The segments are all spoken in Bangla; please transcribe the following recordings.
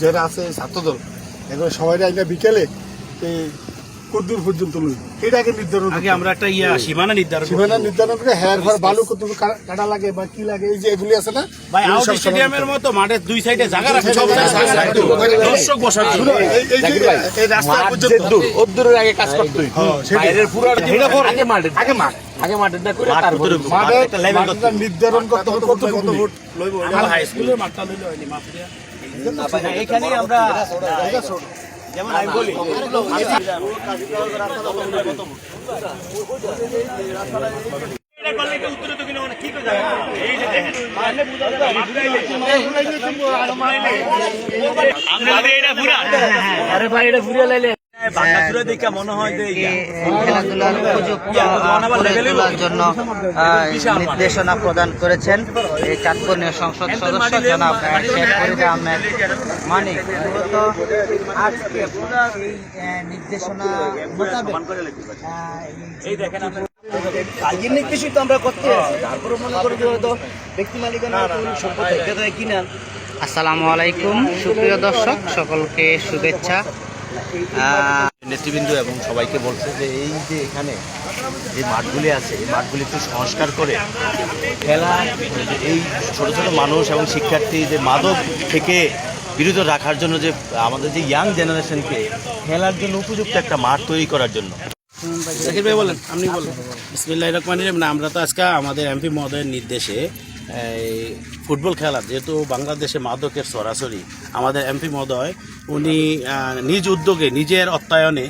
যারা আছে ছাত্রদল এখন সবাই আইনা বিকেলে এই কদ্দুর পর্যন্ত লই এটাকে নির্ধারণ আগে আমরা একটা সীমানা নির্ধারণ করে হেয়ার ফর বালু কত কাটা লাগে বা কি লাগে এই যে এগুলি আছে না ভাই আউট স্টেডিয়ামের মতো মাঠের দুই সাইডে জায়গা রাখে সব দর্শক বসার জন্য এই রাস্তা পর্যন্ত দূরের আগে কাজ করতে বাইরের পুরো আগে মাঠেরটা করে তারপর মাঠের নির্ধারণ করতে হবে কত ফুট লইব আমার হাই স্কুলের মাঠটা লইলো হয়নি মাফরিয়া এখানে আমরা যেমন আমি বলি খেলাধুলার উপযুক্ত করে তোলার জন্য নির্দেশনা প্রদান করেছেন এই চাঁদপুরের সংসদ সদস্য জনাব শেখ ফরিদ আহমেদ মানিক। মূলত আজকে পুরো এই নির্দেশনা মোতাবেক কাজের নির্দেশই তো আমরা করতে আছি, তারপরে মনে করি যে হয়তো ব্যক্তি মালিকানা সম্পত্তি কিনেন। আসসালামু আলাইকুম সুপ্রিয় দর্শক, সকলকে শুভেচ্ছা। নেতৃবৃন্দ এবং সবাইকে বলছে যে এই যে এখানে যে মাঠগুলি আছে এই মাঠগুলি একটু সংস্কার করে খেলা, এই ছোট ছোট মানুষ এবং শিক্ষার্থীদের মাদক থেকে বিরত রাখার জন্য যে আমাদের যে ইয়াং জেনারেশনকে খেলার জন্য উপযুক্ত একটা মাঠ তৈরি করার জন্য। জাকির ভাই বলেন, আপনি বলেন। বিসমিল্লাহির রহমানির রহিম। আমরা তো আজকে আমাদের এমপি মহোদয়ের নির্দেশে ফুটবল খেলা, যেহেতু বাংলাদেশে মাদকের সরাসরি, আমাদের এমপি মহোদয় উনি নিজ উদ্যোগে নিজের অর্থায়নে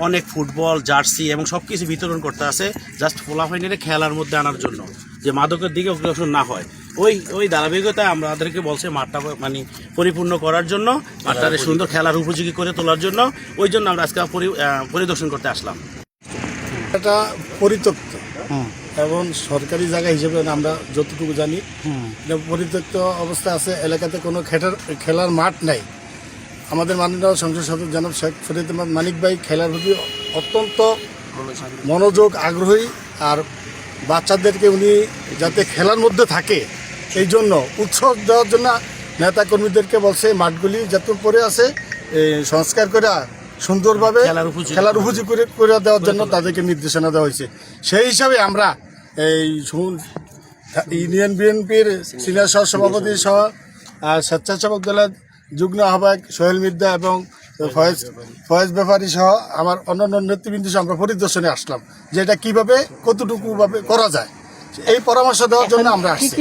অনেক ফুটবল জার্সি এবং সব কিছু বিতরণ করতে আছে জাস্ট ফলাফাইনালে খেলার মধ্যে আনার জন্য, যে মাদকের দিকে অগ্রসর না হয়। ওই ধারাবাহিকতায় আমাদেরকে বলছে মাঠটা মানে পরিপূর্ণ করার জন্য, মাঠটাকে সুন্দর খেলার উপযোগী করে তোলার জন্য, ওই জন্য আমরা আজকে পরিদর্শন করতে আসলাম। এটা পরিত্যক্ত এবং সরকারি জায়গা হিসেবে আমরা যতটুকু জানি পরিত্যক্ত অবস্থা আছে। এলাকাতে কোনো খেলার মাঠ নাই। আমাদের মাননীয় সংসদ সদস্য জনাব শেখ ফরিদ আহমেদ মানিক ভাই খেলার প্রতি অত্যন্ত মনোযোগ, আগ্রহী, আর বাচ্চাদেরকে উনি যাতে খেলার মধ্যে থাকে এই জন্য উৎসাহ দেওয়ার জন্য নেতাকর্মীদেরকে বলছে মাঠগুলি যত পরে আছে সংস্কার করে সুন্দরভাবে খেলার উপযোগী করে দেওয়ার জন্য তাদেরকে নির্দেশনা দেওয়া হয়েছে। সেই হিসাবে আমরা এই ইউনিয়ন বিএনপির সিনিয়র সহ সভাপতি সহ স্বেচ্ছাসেবক দলের যুগ্ম আহ্বায়ক সোহেল মির্জা এবং ফয়েজ ব্যাপারী সহ আমার অন্যান্য নেতৃবৃন্দ সহ আমরা পরিদর্শনে আসলাম যে এটা কীভাবে কতটুকু ভাবে করা যায়, এই পরামর্শ দেওয়ার জন্য আমরা আসছি।